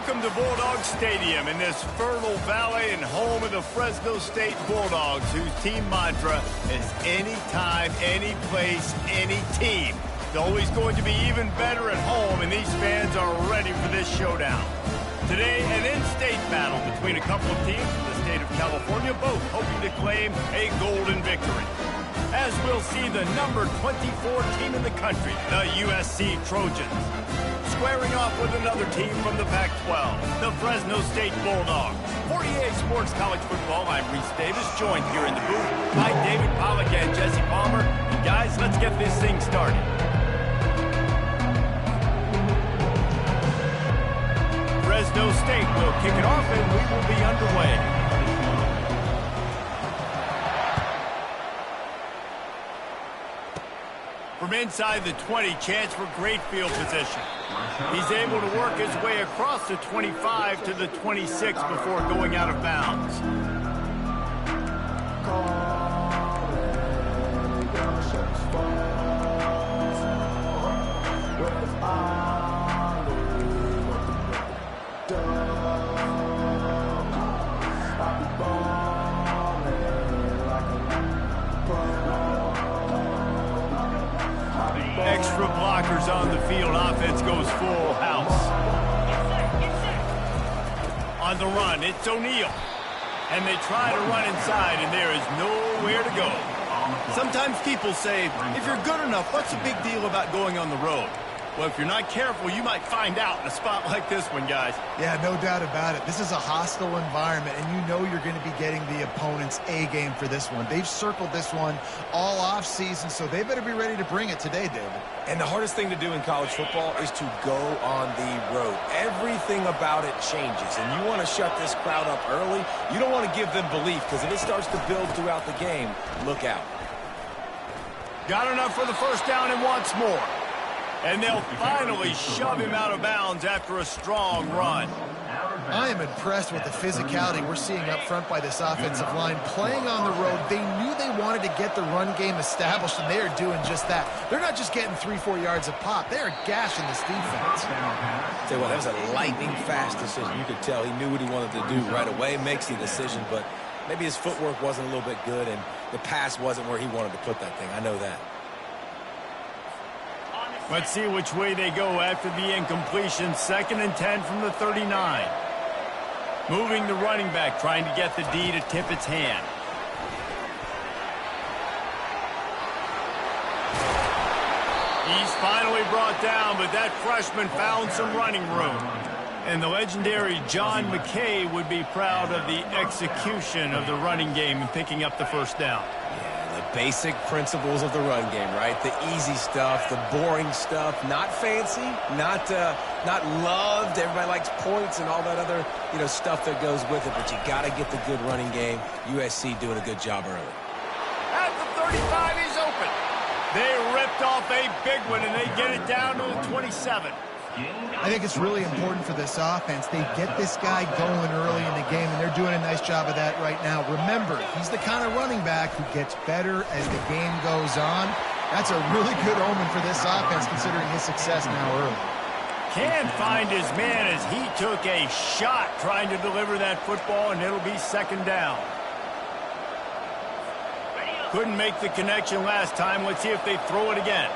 Welcome to Bulldog Stadium in this fertile valley and home of the Fresno State Bulldogs, whose team mantra is anytime, any place, any team. It's always going to be even better at home, and these fans are ready for this showdown. Today, an in-state battle between a couple of teams from the state of California, both hoping to claim a golden victory. As we'll see the number 24 team in the country, the USC Trojans, squaring off with another team from the Pac-12, the Fresno State Bulldogs. For EA Sports College Football, I'm Reese Davis, joined here in the booth by David Pollack and Jesse Palmer. And guys, let's get this thing started. Fresno State will kick it off, and we will be underway. From inside the 20, chance for great field position. He's able to work his way across the 25 to the 26 before going out of bounds. Extra blockers on the field. Offense goes full house. On the run, it's O'Neal. And they try to run inside, and there is nowhere to go. Sometimes people say, if you're good enough, what's the big deal about going on the road? Well, if you're not careful, you might find out in a spot like this one, guys. Yeah, no doubt about it. This is a hostile environment, and you know you're going to be getting the opponent's A-game for this one. They've circled this one all off-season, so they better be ready to bring it today, David. And the hardest thing to do in college football is to go on the road. Everything about it changes, and you want to shut this crowd up early. You don't want to give them belief, because if it starts to build throughout the game, look out. Got enough for the first down and wants more. And they'll finally shove him out of bounds after a strong run. I am impressed with the physicality we're seeing up front by this offensive line. Playing on the road, they knew they wanted to get the run game established, and they are doing just that. They're not just getting 3-4 yards a pop. They are gashing this defense. Tell you what, that was a lightning-fast decision. You could tell he knew what he wanted to do right away, makes the decision, but maybe his footwork wasn't a little bit good, and the pass wasn't where he wanted to put that thing. I know that. Let's see which way they go after the incompletion. 2nd and 10 from the 39. Moving the running back, trying to get the D to tip its hand. He's finally brought down, but that freshman found some running room. And the legendary John McKay would be proud of the execution of the running game and picking up the first down. Basic principles of the run game, right? The easy stuff, the boring stuff, not fancy, not loved. Everybody likes points and all that other, stuff that goes with it, but you got to get the good running game. USC doing a good job early. At the 35, he's open. They ripped off a big one, and they get it down to the 27. I think it's really important for this offense. They get this guy going early in the game, and they're doing a nice job of that right now. Remember, he's the kind of running back who gets better as the game goes on. That's a really good omen for this offense, considering his success now early. Can't find his man as he took a shot trying to deliver that football, and it'll be 2nd down. Couldn't make the connection last time. Let's see if they throw it again.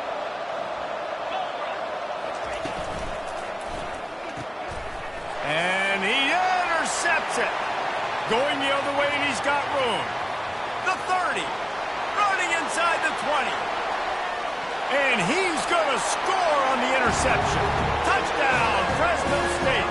And he intercepts it. Going the other way, and he's got room. The 30. Running inside the 20. And he's going to score on the interception. Touchdown, Fresno State.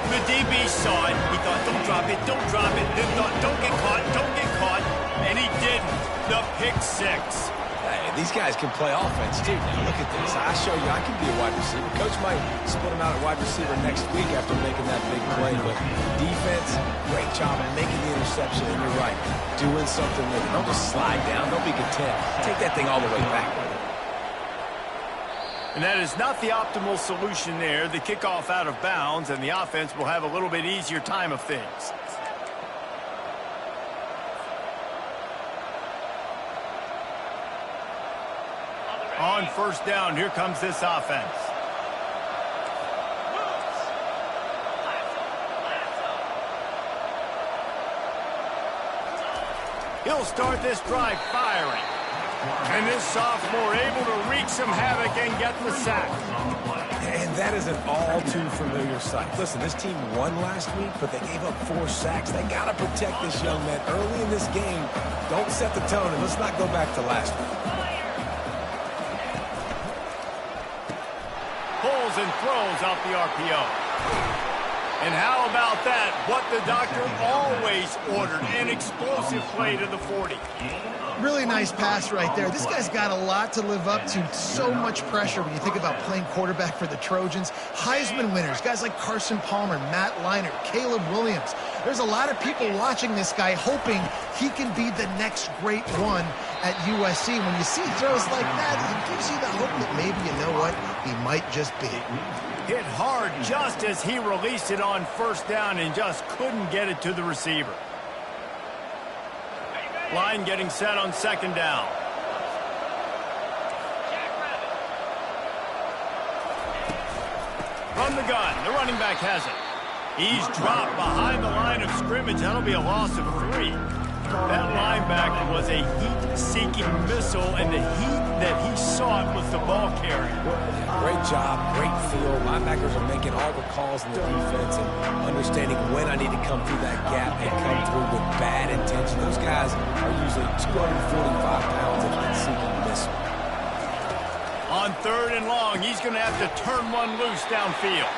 The DB saw it. He thought, don't drop it, don't drop it. Then thought, don't get caught, don't get caught. And he didn't. The pick 6. Hey, these guys can play offense, too. Now, look at this. I show you I can be a wide receiver. Coach might split him out at wide receiver next week after making that big play. But defense, great job of making the interception. And you're right, doing something with it. Don't just slide down. Don't be content. Take that thing all the way back. And that is not the optimal solution there. The kickoff out of bounds, and the offense will have a little bit easier time of things. On 1st down, here comes this offense. He'll start this drive firing. And this sophomore able to wreak some havoc and get the sack. And that is an all-too-familiar sight. Listen, this team won last week, but they gave up 4 sacks. They got to protect this young man early in this game. Don't set the tone, and let's not go back to last week. Pulls and throws out the RPO. And how about that? What the doctor always ordered, an explosive play to the 40. Really nice pass right there. This guy's got a lot to live up to. So much pressure when you think about playing quarterback for the Trojans. Heisman winners, guys like Carson Palmer, Matt Leinart, Caleb Williams. There's a lot of people watching this guy hoping he can be the next great one at USC. When you see throws like that, it gives you the hope that maybe, you know what, he might just be. Hit hard just as he released it on first down and just couldn't get it to the receiver. Line getting set on second down. From the gun, the running back has it. He's dropped behind the line of scrimmage. That'll be a loss of 3. That linebacker was a heat-seeking missile, and the heat that he sought was the ball carrier. Great job, great feel. Linebackers are making all the calls in the defense and understanding when I need to come through that gap and come through with bad intention. Those guys are usually 245 pounds if not seeking a missile. On 3rd and long, he's going to have to turn one loose downfield.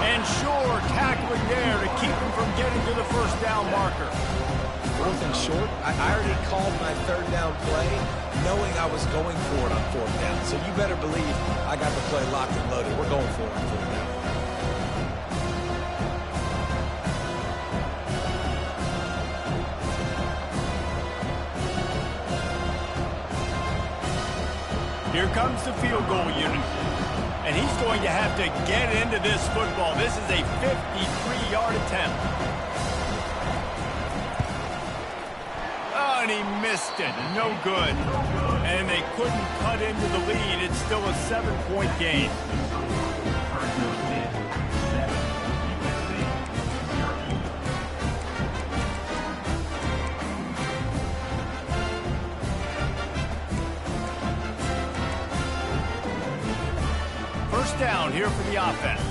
And sure, tackling there to keep him from getting to the first down marker. 4th and short. I already called my 3rd down play knowing I was going for it on 4th down. So you better believe I got the play locked and loaded. We're going for it on 4th down. Here comes the field goal unit. And he's going to have to get into this football. This is a 53-yard attempt. And he missed it. No good. And they couldn't cut into the lead. It's still a 7-point game. First down here for the offense.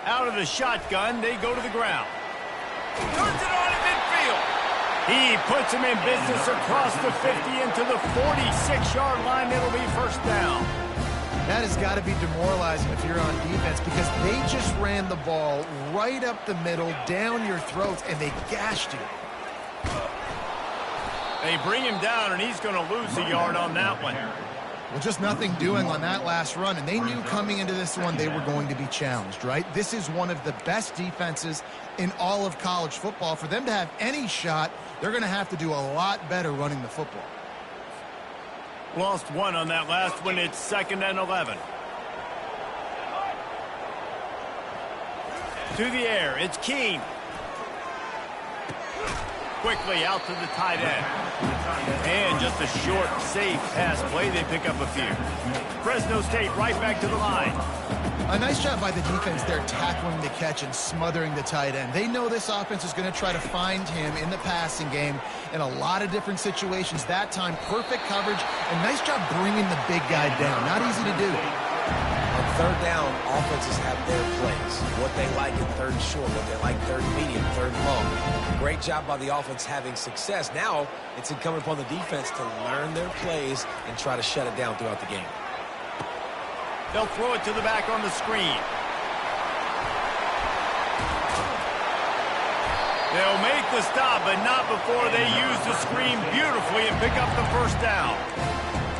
Out of the shotgun, they go to the ground. Turns it on in midfield. He puts him in business across the 50 into the 46-yard line. It'll be first down. That has got to be demoralizing if you're on defense because they just ran the ball right up the middle, down your throats, and they gashed you. They bring him down, and he's going to lose a yard on that one. Well, just nothing doing on that last run, and they knew coming into this one they were going to be challenged, right? This is one of the best defenses in all of college football. For them to have any shot, they're going to have to do a lot better running the football. Lost 1 on that last one. It's 2nd and 11. To the air, it's Keene. Quickly out to the tight end. And just a short, safe pass play. They pick up a few. Fresno State right back to the line. A nice job by the defense there, tackling the catch and smothering the tight end. They know this offense is going to try to find him in the passing game in a lot of different situations. That time, perfect coverage, and nice job bringing the big guy down. Not easy to do. On 3rd down, offenses have their plays. What they like in 3rd and short, what they like 3rd and medium, 3rd and long. Great job by the offense having success. Now, it's incumbent upon the defense to learn their plays and try to shut it down throughout the game. They'll throw it to the back on the screen. They'll make the stop, but not before they use the screen beautifully and pick up the first down.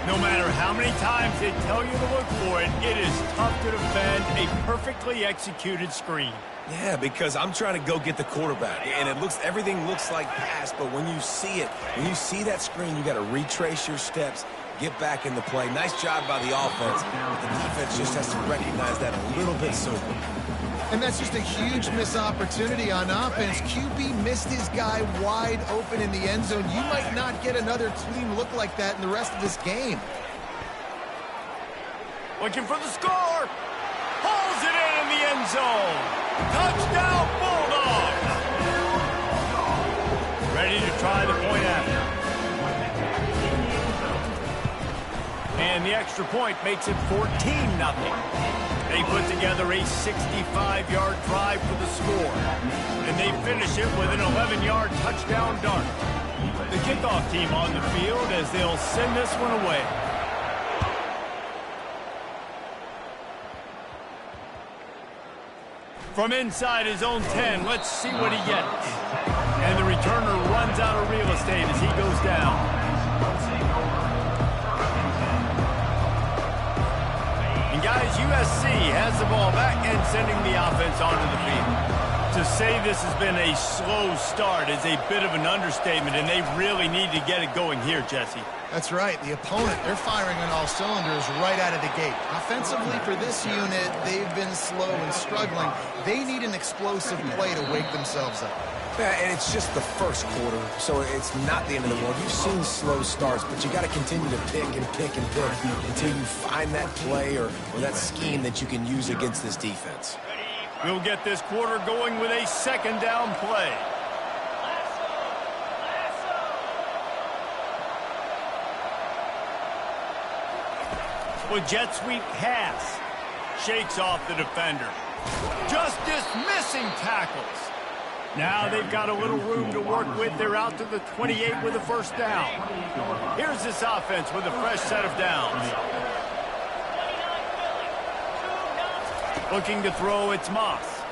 No matter how many times they tell you to look for it, it is tough to defend a perfectly executed screen. Yeah, because I'm trying to go get the quarterback, and everything looks like pass, but when you see it, when you see that screen, you got to retrace your steps, get back in the play. Nice job by the offense, but the defense just has to recognize that a little bit sooner. And that's just a huge missed opportunity on offense. QB missed his guy wide open in the end zone. You might not get another clean look like that in the rest of this game. Looking for the score. Pulls it in the end zone. Touchdown, Bulldogs. try the point after. And the extra point makes it 14-0. They put together a 65-yard drive for the score. And they finish it with an 11-yard touchdown dart. The kickoff team on the field as they'll send this one away. From inside his own 10, let's see what he gets. And the returner runs out of real estate as he goes down. And guys, USC has the ball back and sending the offense onto the field. To say this has been a slow start is a bit of an understatement, and they really need to get it going here, Jesse. That's right. The opponent, they're firing on all cylinders right out of the gate. Offensively, for this unit, they've been slow and struggling. They need an explosive play to wake themselves up. Yeah, and it's just the first quarter, so it's not the end of the world. You've seen slow starts, but you got to continue to pick and pick and pick until you find that play or that scheme that you can use against this defense. We'll get this quarter going with a second down play. With jet sweep pass. Shakes off the defender. Just dismissing tackles. Now they've got a little room to work with. They're out to the 28 with a first down. Here's this offense with a fresh set of downs. Looking to throw, it's Moss.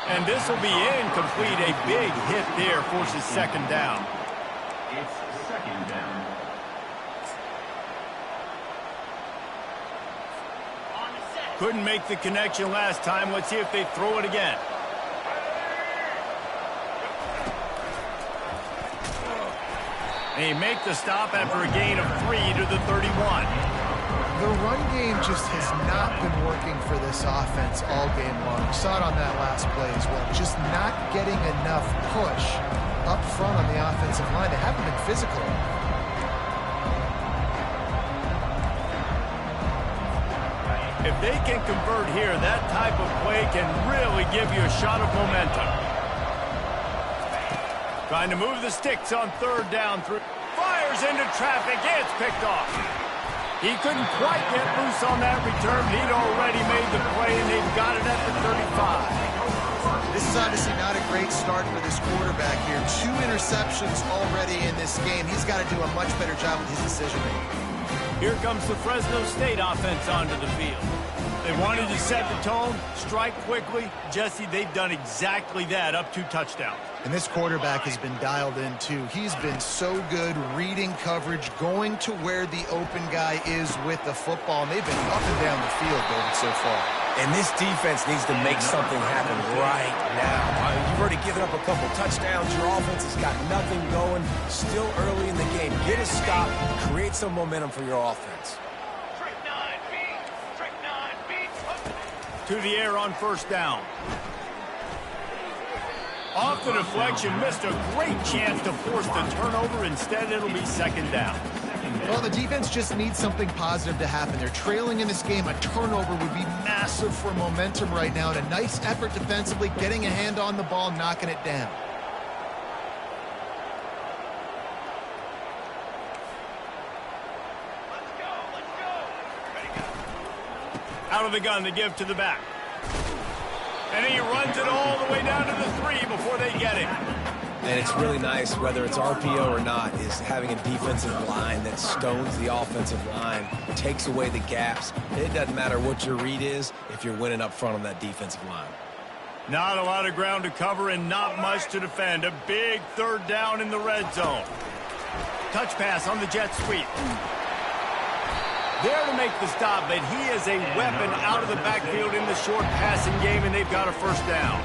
And this will be incomplete. A big hit there forces second down. It's second down. Couldn't make the connection last time. Let's see if they throw it again. They make the stop after a gain of 3 to the 31. The run game just has not been working for this offense all game long. You saw it on that last play as well. Just not getting enough push up front on the offensive line. They haven't been physical. If they can convert here, that type of play can really give you a shot of momentum. Trying to move the sticks on third down. Fires into traffic. It's picked off. He couldn't quite get loose on that return. He'd already made the play, and they've got it at the 35. This is obviously not a great start for this quarterback here. 2 interceptions already in this game. He's got to do a much better job with his decision-making. Here comes the Fresno State offense onto the field. They wanted to set the tone, strike quickly. Jesse, they've done exactly that, up 2 touchdowns. And this quarterback has been dialed in, too. He's been so good reading coverage, going to where the open guy is with the football. And they've been up and down the field, David, so far. And this defense needs to make something happen right now. You've already given up a couple touchdowns. Your offense has got nothing going. Still early in the game. Get a stop. Create some momentum for your offense. To the air on first down. Off the deflection, missed a great chance to force the turnover. Instead, it'll be second down. Well, the defense just needs something positive to happen. They're trailing in this game. A turnover would be massive for momentum right now. And a nice effort defensively, getting a hand on the ball, knocking it down. Out of the gun to give to the back. And he runs it all the way down to the 3 before they get him. And it's really nice, whether it's RPO or not, is having a defensive line that stones the offensive line, takes away the gaps. It doesn't matter what your read is if you're winning up front on that defensive line. Not a lot of ground to cover and not much to defend. A big third down in the red zone. Touch pass on the jet sweep. There to make the stop, but he is a weapon out of the backfield in the short passing game, and they've got a first down.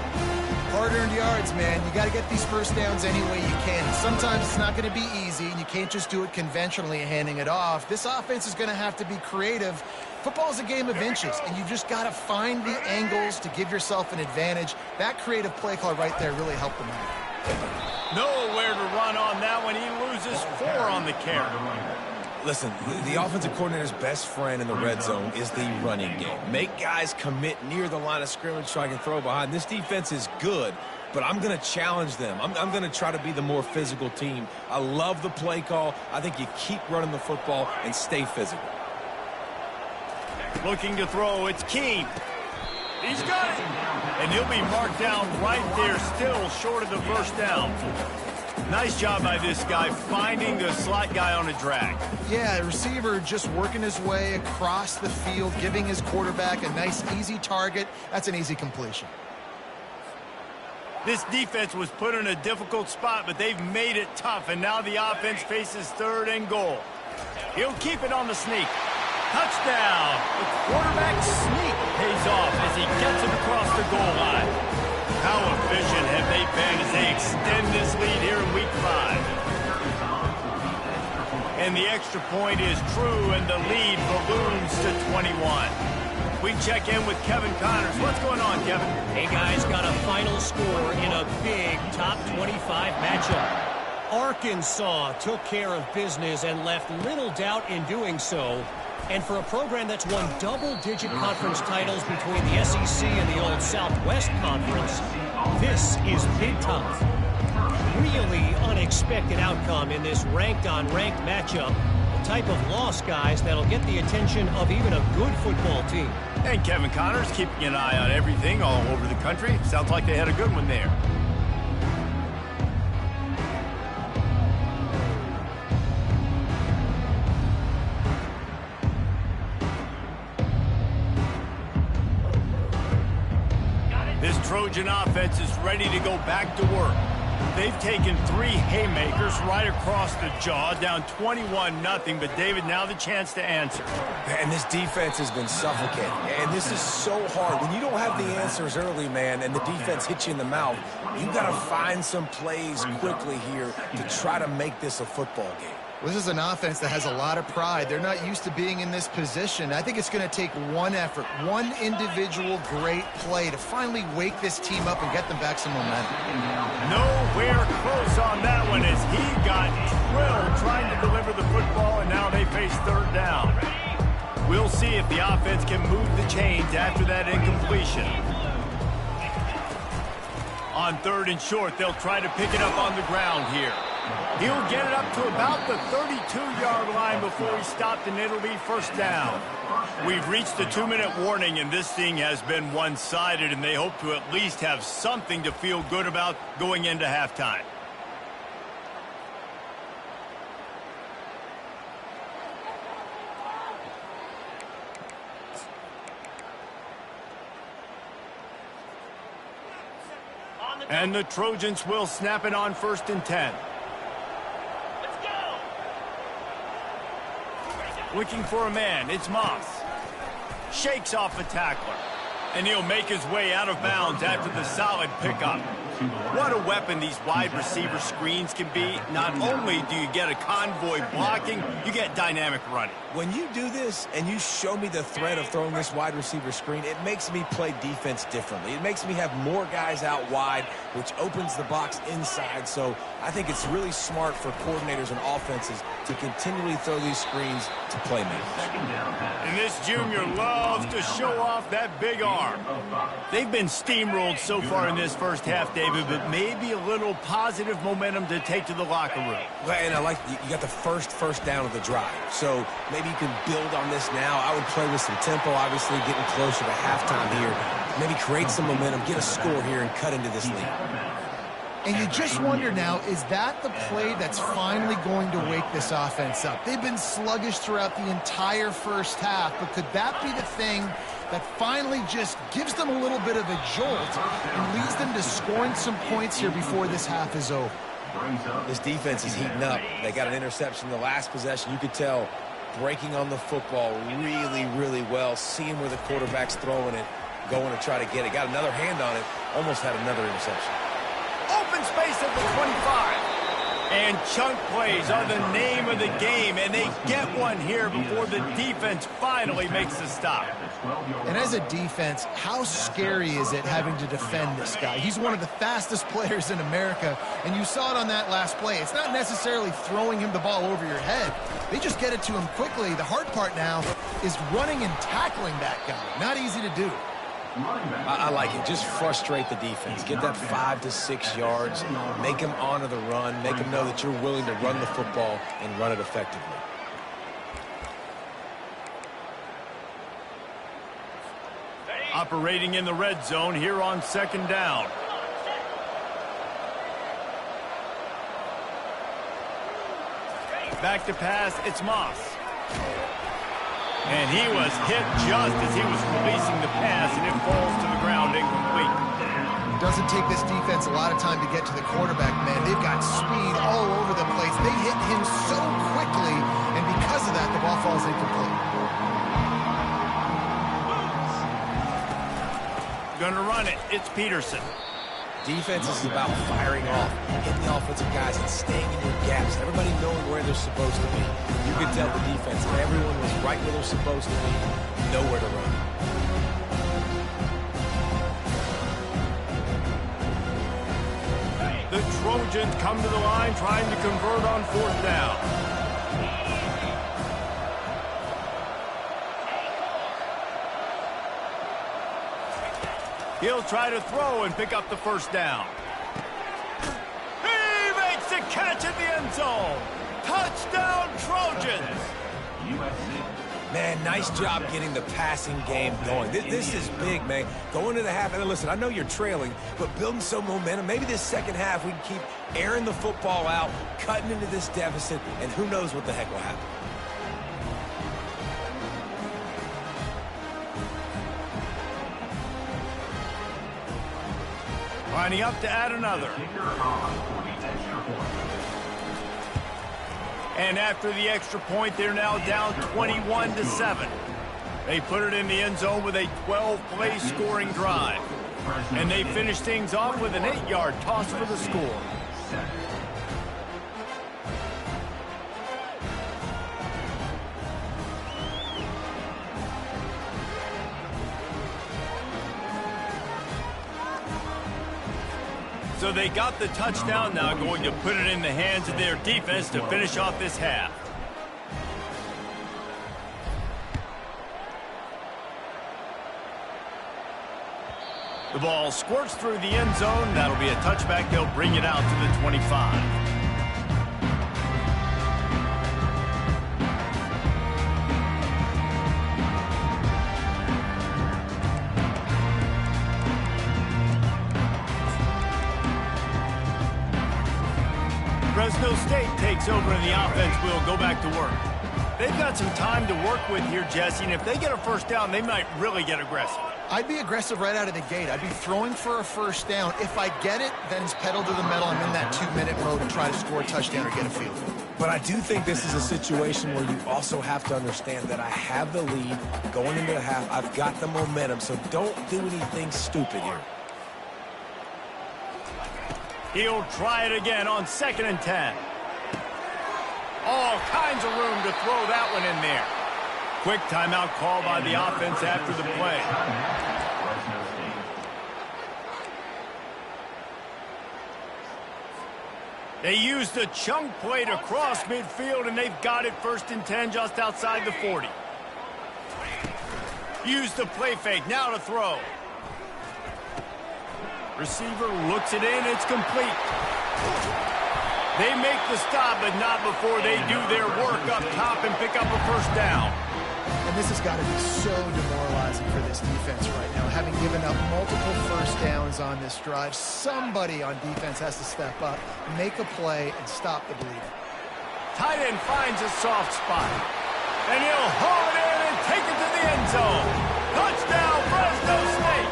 Hard-earned yards, man. You got to get these first downs any way you can. Sometimes it's not going to be easy, and you can't just do it conventionally handing it off. This offense is going to have to be creative. Football is a game of inches, and you've just got to find the angles to give yourself an advantage. That creative play call right there really helped them out. Nowhere to run on that one. He loses 4 on the carry. Listen, the offensive coordinator's best friend in the red zone is the running game. Make guys commit near the line of scrimmage so I can throw behind. This defense is good but I'm going to challenge them. I'm going to try to be the more physical team. I love the play call. I think you keep running the football and stay physical. Looking to throw, it's King. He's got it. And he'll be marked down right there, still short of the first down. Nice job by this guy finding the slot guy on a drag. Yeah, the receiver just working his way across the field, giving his quarterback a nice, easy target. That's an easy completion. This defense was put in a difficult spot, but they've made it tough, and now the offense faces 3rd and goal. He'll keep it on the sneak. Touchdown! The quarterback sneak pays off as he gets it across the goal line. How efficient have they been as they extend this lead here in Week 5? And the extra point is true, and the lead balloons to 21. We check in with Kevin Connors. What's going on, Kevin? Hey, guys, got a final score in a big top 25 matchup. Arkansas took care of business and left little doubt in doing so. And for a program that's won double-digit conference titles between the SEC and the old Southwest Conference, this is big time. Really unexpected outcome in this ranked-on-ranked matchup. The type of loss, guys, that'll get the attention of even a good football team. And Kevin Connors keeping an eye on everything all over the country. Sounds like they had a good one there. This Trojan offense is ready to go back to work. They've taken 3 haymakers right across the jaw, down 21-0, but David, now the chance to answer. And this defense has been suffocating. And this is so hard. When you don't have the answers early, man, and the defense hits you in the mouth, you got to find some plays quickly here to try to make this a football game. This is an offense that has a lot of pride. They're not used to being in this position. I think it's going to take one effort, one individual great play to finally wake this team up and get them back some momentum. Nowhere close on that one as he got drilled trying to deliver the football, and now they face 3rd down. We'll see if the offense can move the chains after that incompletion. On 3rd and short, they'll try to pick it up on the ground here. He'll get it up to about the 32-yard line before he stopped, and it'll be 1st down. We've reached the 2-minute warning, and this thing has been one-sided, and they hope to at least have something to feel good about going into halftime. And the Trojans will snap it on 1st and 10. Looking for a man, it's Moss. Shakes off a tackler. And he'll make his way out of bounds after the solid pickup. What a weapon these wide receiver screens can be. Not only do you get a convoy blocking, you get dynamic running. When you do this and you show me the threat of throwing this wide receiver screen, it makes me play defense differently. It makes me have more guys out wide, which opens the box inside. So I think it's really smart for coordinators and offenses to continually throw these screens to playmakers. And this junior loves to show off that big arm. They've been steamrolled so far in this first half, David, but maybe a little positive momentum to take to the locker room. And I like you got the first down of the drive. So maybe you can build on this now. I would play with some tempo, obviously getting closer to halftime here. Maybe create some momentum, get a score here, and cut into this lead. And you just wonder now, is that the play that's finally going to wake this offense up? They've been sluggish throughout the entire first half, but could that be the thing that finally just gives them a little bit of a jolt and leads them to scoring some points here before this half is over? This defense is heating up. They got an interception the last possession. You could tell breaking on the football really, really well, seeing where the quarterback's throwing it, going to try to get it. Got another hand on it, almost had another interception. Open space at the 25. And chunk plays are the name of the game, and they get one here before the defense finally makes the stop. And as a defense, how scary is it having to defend this guy? He's one of the fastest players in America, and you saw it on that last play. It's not necessarily throwing him the ball over your head. They just get it to him quickly. The hard part now is running and tackling that guy. Not easy to do. running back. I like it. Just frustrate the defense. Get that 5 to 6 yards. Make them honor the run. Make them know that you're willing to run the football and run it effectively. Operating in the red zone here on 2nd down. Back to pass, it's Moss. And he was hit just as he was releasing the pass, and it falls to the ground incomplete. It doesn't take this defense a lot of time to get to the quarterback, man. They've got speed all over the place. They hit him so quickly, and because of that, the ball falls incomplete. Gonna run it. It's Peterson. Defense is about firing off, hitting the offensive guys, and staying in your gaps. Everybody knowing where they're supposed to be. You could tell the defense, everyone was right where they're supposed to be, nowhere to run. The Trojans come to the line trying to convert on 4th down. He'll try to throw and pick up the 1st down. He makes the catch in the end zone. Touchdown, Trojans. Man, nice job getting the passing game going. This is big, man. Going to the half, and listen, I know you're trailing, but building some momentum. Maybe this second half we can keep airing the football out, cutting into this deficit, and who knows what the heck will happen. Lining up to add another. And after the extra point, they're now down 21-7. They put it in the end zone with a 12-play scoring drive. And they finish things off with an 8-yard toss for the score. So they got the touchdown, now going to put it in the hands of their defense to finish off this half. The ball squirts through the end zone. That'll be a touchback. They'll bring it out to the 25. Fresno State takes over and the offense will go back to work. They've got some time to work with here, Jesse, and if they get a 1st down, they might really get aggressive. I'd be aggressive right out of the gate. I'd be throwing for a 1st down. If I get it, then it's pedal to the metal. I'm in that 2-minute mode and try to score a touchdown or get a field goal. But I do think this is a situation where you also have to understand that I have the lead going into the half. I've got the momentum, so don't do anything stupid here. He'll try it again on 2nd and 10. All kinds of room to throw that one in there. Quick timeout call by the offense after the play. They used a chunk play to cross midfield, and they've got it 1st and 10 just outside the 40. Used the play fake, now to throw. Receiver looks it in, it's complete. They make the stop, but not before they do their work up top and pick up a 1st down. And this has got to be so demoralizing for this defense right now. Having given up multiple 1st downs on this drive, somebody on defense has to step up, make a play, and stop the bleeding. Tight end finds a soft spot. And he'll haul it in and take it to the end zone. Touchdown, Fresno State!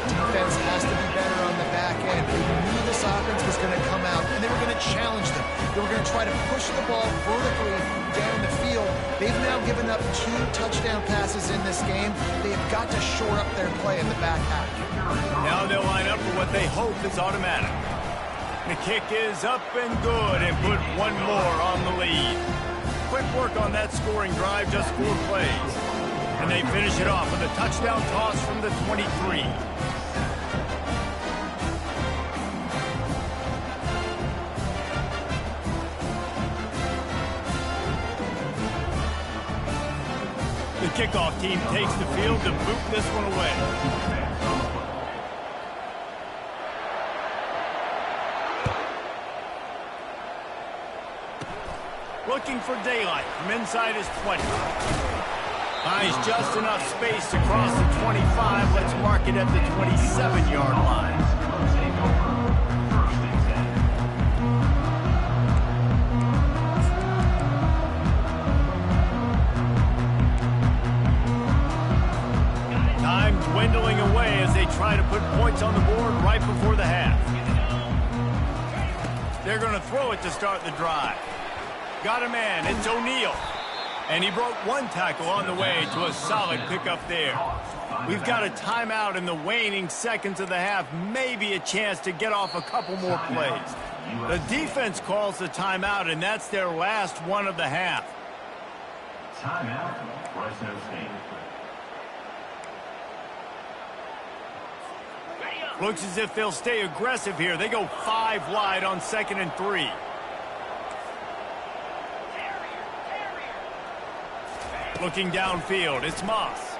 Defense has to be better on the back end. They knew this offense was going to come out, and they were going to challenge them. They were going to try to push the ball vertically down the field. They've now given up 2 touchdown passes in this game. They have got to shore up their play in the back half. Now they'll line up for what they hope is automatic. The kick is up and good, and put one more on the lead. Quick work on that scoring drive, just 4 plays. And they finish it off with a touchdown toss from the 23. The kickoff team takes the field to boot this one away. Looking for daylight from inside his 20. Finds just enough space to cross the 25. Let's mark it at the 27-yard line. Time dwindling away as they try to put points on the board right before the half. They're going to throw it to start the drive. Got a man, it's O'Neal. And he broke one tackle on the way to a solid pickup there. We've got a timeout in the waning seconds of the half, maybe a chance to get off a couple more plays. The defense calls the timeout, and that's their last one of the half. Timeout, Fresno State. Looks as if they'll stay aggressive here. They go 5 wide on 2nd and 3. Looking downfield, it's Moss.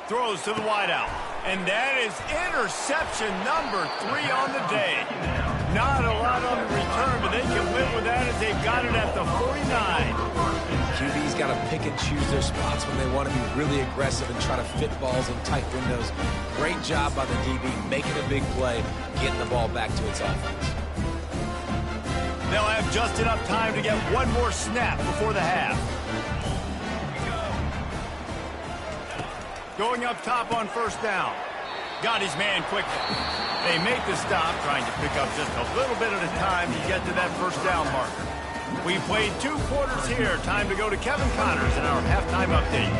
Throws to the wideout. And that is interception number 3 on the day. Not a lot on the return, but they can live with that as they've got it at the 49. QB's got to pick and choose their spots when they want to be really aggressive and try to fit balls in tight windows. Great job by the DB making a big play, getting the ball back to its offense. They'll have just enough time to get one more snap before the half. Going up top on 1st down. Got his man quickly. They make the stop, trying to pick up just a little bit at a time to get to that 1st down marker. We played 2 quarters here. Time to go to Kevin Connors in our halftime update.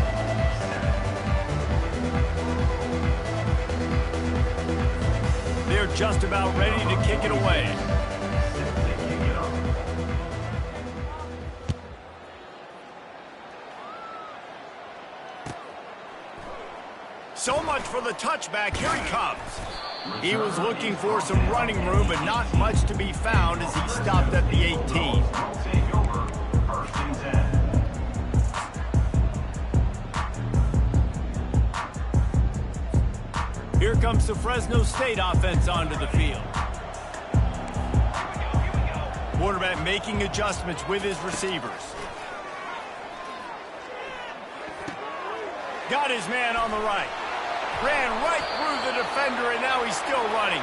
They're just about ready to kick it away. So much for the touchback. Here he comes. He was looking for some running room, but not much to be found as he stopped at the 18. Here comes the Fresno State offense onto the field. Quarterback making adjustments with his receivers. Got his man on the right. Ran right through the defender, and now he's still running.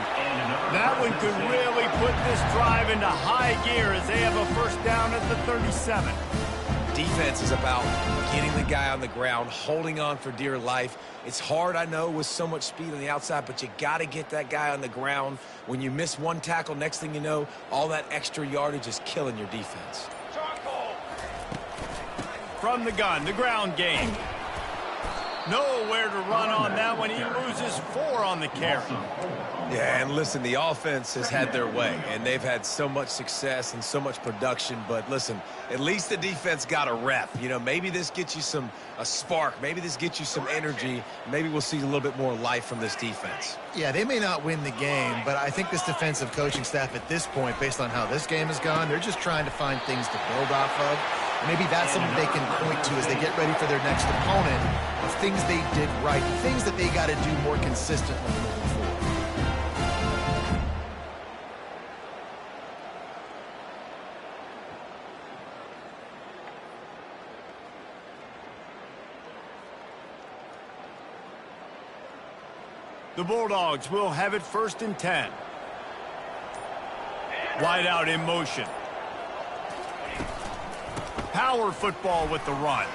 That one could really put this drive into high gear as they have a 1st down at the 37. Defense is about getting the guy on the ground, holding on for dear life. It's hard, I know, with so much speed on the outside, but you got to get that guy on the ground. When you miss one tackle, next thing you know, all that extra yardage is killing your defense. From the gun, the ground game. Nowhere to run on that one. He loses 4 on the carry. Yeah, and listen, the offense has had their way, and they've had so much success and so much production. But listen, at least the defense got a rep. You know, maybe this gets you a spark. Maybe this gets you some energy. Maybe we'll see a little bit more life from this defense. Yeah, they may not win the game, but I think this defensive coaching staff at this point, based on how this game has gone, they're just trying to find things to build off of. Maybe that's something they can point to as they get ready for their next opponent of things they did right, things that they got to do more consistently moving forward. The Bulldogs will have it 1st and 10. Wide out in motion. Power football with the run.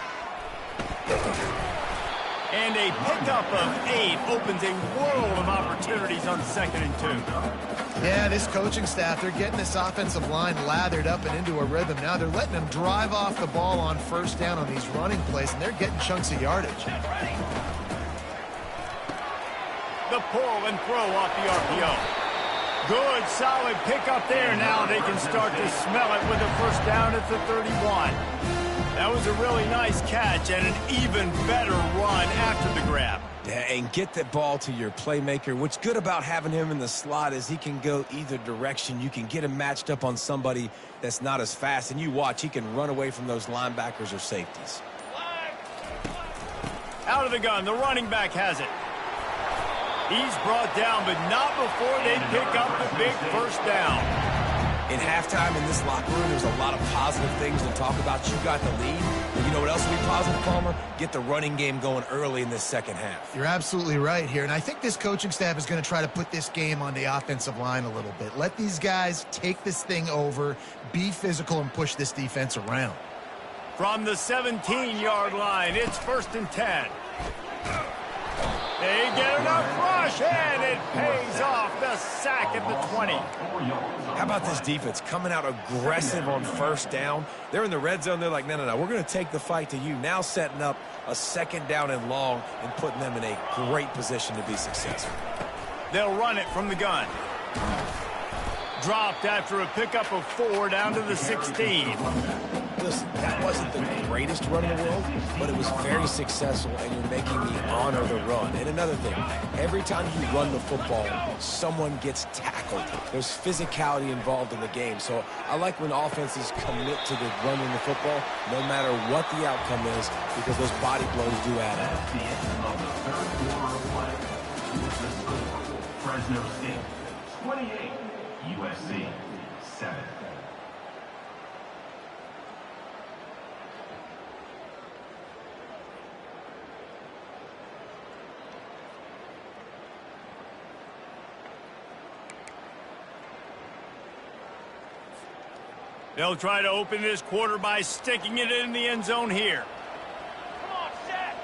And a pickup of 8 opens a world of opportunities on 2nd and 2. Yeah, this coaching staff, they're getting this offensive line lathered up and into a rhythm. Now they're letting them drive off the ball on 1st down on these running plays, and they're getting chunks of yardage. The pull and throw off the RPO. Good, solid pickup there. Now they can start to smell it with a 1st down at the 31. That was a really nice catch and an even better run after the grab. Yeah, and get that ball to your playmaker. What's good about having him in the slot is he can go either direction. You can get him matched up on somebody that's not as fast, and you watch, he can run away from those linebackers or safeties. Out of the gun, the running back has it. He's brought down, but not before they pick up the big first down. In halftime in this locker room, there's a lot of positive things to talk about. You got the lead. And you know what else will be positive, Palmer? Get the running game going early in this second half. You're absolutely right here. And I think this coaching staff is going to try to put this game on the offensive line a little bit. Let these guys take this thing over, be physical, and push this defense around. From the 17-yard line, it's 1st and 10. They get enough rush, and it pays off the sack at the 20. How about this defense coming out aggressive on first down? They're in the red zone. They're like, no, we're going to take the fight to you. Now setting up a 2nd down and long and putting them in a great position to be successful. They'll run it from the gun. Dropped after a pickup of 4 down to the 16. Listen, that wasn't the greatest run in the world, but it was very successful, and you're making me honor the run. And another thing, every time you run the football, someone gets tackled. There's physicality involved in the game. So I like when offenses commit to the running the football, no matter what the outcome is, because those body blows do add up. Fresno State 28, USC 7. They'll try to open this quarter by sticking it in the end zone here. Come on, set.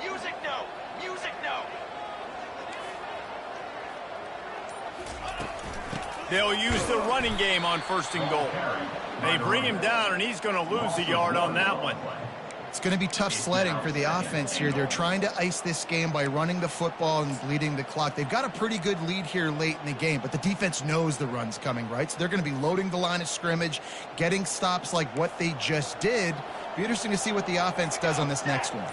Music no. Music no. They'll use the running game on 1st and goal. They bring him down, and he's going to lose a yard on that one. It's going to be tough sledding for the offense here. They're trying to ice this game by running the football and bleeding the clock. They've got a pretty good lead here late in the game, but the defense knows the run's coming, right? So they're going to be loading the line of scrimmage, getting stops like what they just did. Be interesting to see what the offense does on this next one.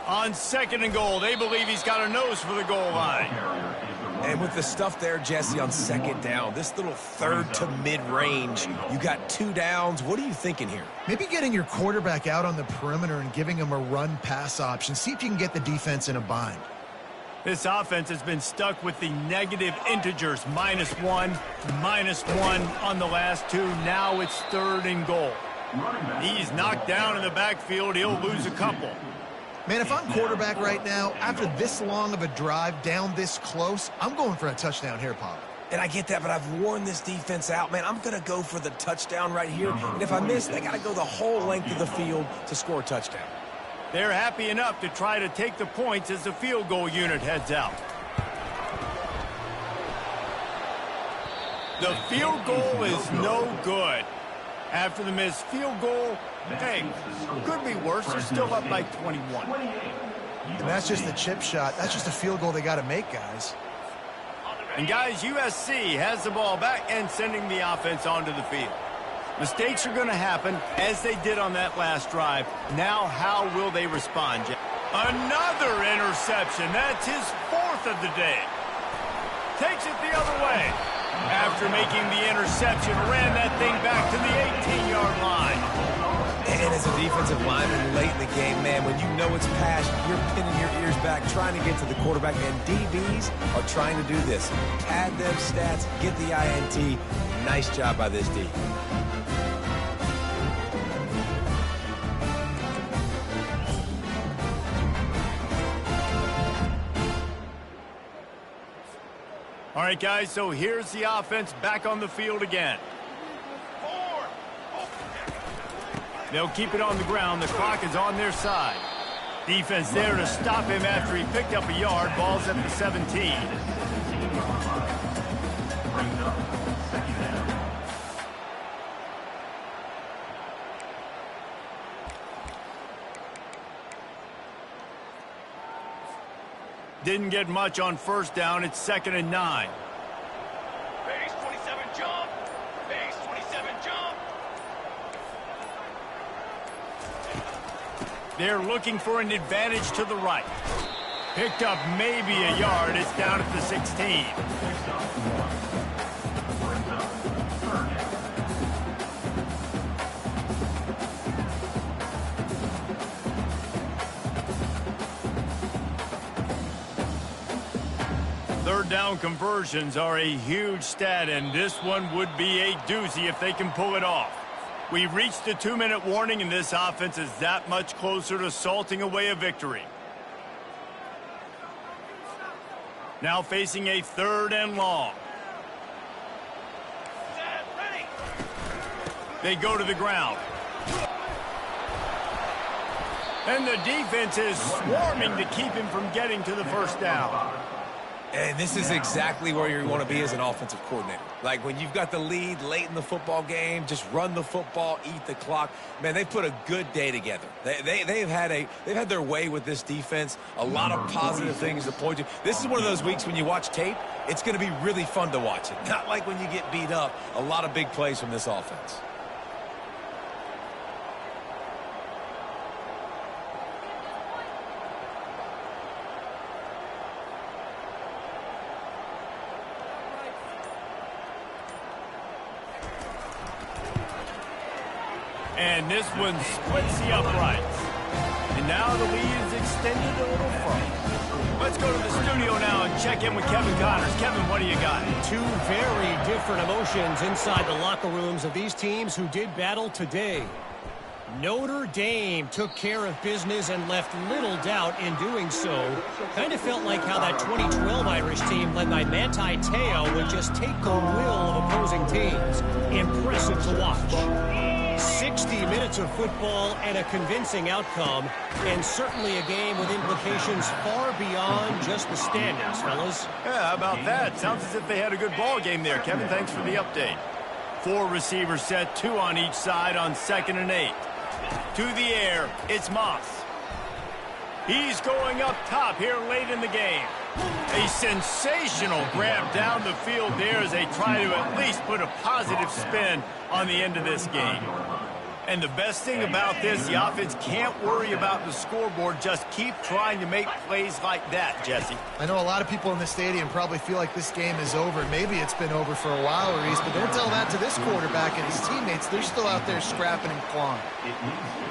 On 2nd and goal, they believe he's got a nose for the goal line. And with the stuff there, Jesse, on 2nd down, this little 3rd to mid-range, you got 2 downs. What are you thinking here? Maybe getting your quarterback out on the perimeter and giving him a run-pass option. See if you can get the defense in a bind. This offense has been stuck with the negative integers, -1, -1 on the last 2. Now it's 3rd and goal. He's knocked down in the backfield. He'll lose a couple. Man, if I'm quarterback right now, after this long of a drive down this close, I'm going for a touchdown here, Pop. And I get that, but I've worn this defense out. Man, I'm going to go for the touchdown right here. And if I miss, they got to go the whole length of the field to score a touchdown. They're happy enough to try to take the points as the field goal unit heads out. The field goal is no good. After the missed field goal, hey, could be worse. They're still up by 21. And that's just a chip shot. That's just a field goal they got to make, guys. And, guys, USC has the ball back and sending the offense onto the field. Mistakes are going to happen, as they did on that last drive. Now, how will they respond, Jeff? Another interception. That's his 4th of the day. Takes it the other way. After making the interception, ran that thing back to the 18-yard line. And as a defensive lineman late in the game, man, when you know it's passed, you're pinning your ears back, trying to get to the quarterback, and DBs are trying to do this. Pad them stats, get the INT. Nice job by this D. All right, guys, so here's the offense back on the field again. They'll keep it on the ground. The clock is on their side. Defense there to stop him after he picked up a yard. Ball's at the 17. Didn't get much on 1st down. It's 2nd and 9. Base 27 jump. Base 27 jump. They're looking for an advantage to the right. Picked up maybe a yard. It's down at the 16. Third down conversions are a huge stat, and this one would be a doozy if they can pull it off. We've reached the 2-minute warning, and this offense is that much closer to salting away a victory. Now facing a 3rd and long. Set, ready. They go to the ground. And the defense is swarming to keep him from getting to the first down. And this is exactly where you want to be as an offensive coordinator. Like when you've got the lead late in the football game, just run the football, eat the clock. Man, they've put a good day together. They've had their way with this defense. A lot of positive things to point to. This is one of those weeks when you watch tape, it's going to be really fun to watch it. Not like when you get beat up. A lot of big plays from this offense. And this one splits the uprights. And now the lead is extended a little further. Let's go to the studio now and check in with Kevin Connors. Kevin, what do you got? Two very different emotions inside the locker rooms of these teams who did battle today. Notre Dame took care of business and left little doubt in doing so. Kind of felt like how that 2012 Irish team led by Manti Te'o would just take the will of opposing teams. Impressive to watch. 60 minutes of football and a convincing outcome, and certainly a game with implications far beyond just the standings, fellas. Yeah, how about that? Sounds as if they had a good ball game there. Kevin, thanks for the update. 4 receivers set, 2 on each side on 2nd and 8. To the air, it's Moss. He's going up top here late in the game. A sensational grab down the field there as they try to at least put a positive spin on the end of this game. And the best thing about this, the offense can't worry about the scoreboard. Just keep trying to make plays like that, Jesse. I know a lot of people in the stadium probably feel like this game is over. Maybe it's been over for a while, Reese, but don't tell that to this quarterback and his teammates. They're still out there scrapping and clawing.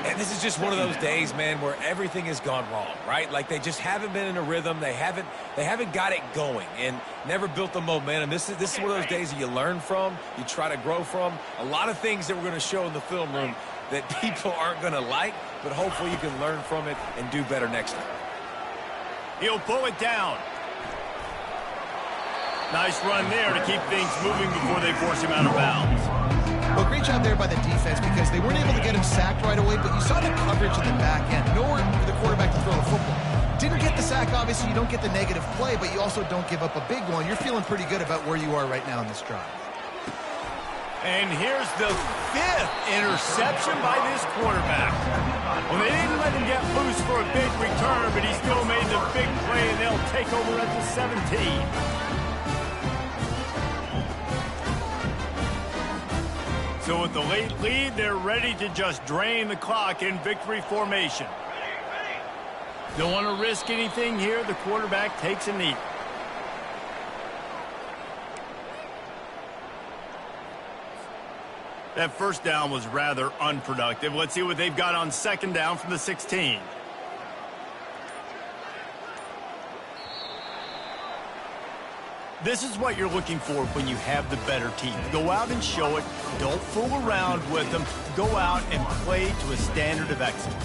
And this is just one of those days, man, where everything has gone wrong, right? Like they just haven't been in a rhythm. They haven't got it going and never built the momentum. This is one of those days that you learn from, you try to grow from. A lot of things that we're going to show in the film room that people aren't going to like, but hopefully you can learn from it and do better next time. He'll pull it down. Nice run there to keep things moving before they force him out of bounds. Well, great job there by the defense because they weren't able to get him sacked right away, but you saw the coverage in the back end. Nowhere for the quarterback to throw the football. Didn't get the sack, obviously. You don't get the negative play, but you also don't give up a big one. You're feeling pretty good about where you are right now in this drive. And here's the 5th interception by this quarterback. Well, they didn't let him get loose for a big return, but he still made the big play, and they'll take over at the 17. So with the late lead, they're ready to just drain the clock in victory formation. Don't want to risk anything here. The quarterback takes a knee. That first down was rather unproductive. Let's see what they've got on 2nd down from the 16. This is what you're looking for when you have the better team. Go out and show it. Don't fool around with them. Go out and play to a standard of excellence.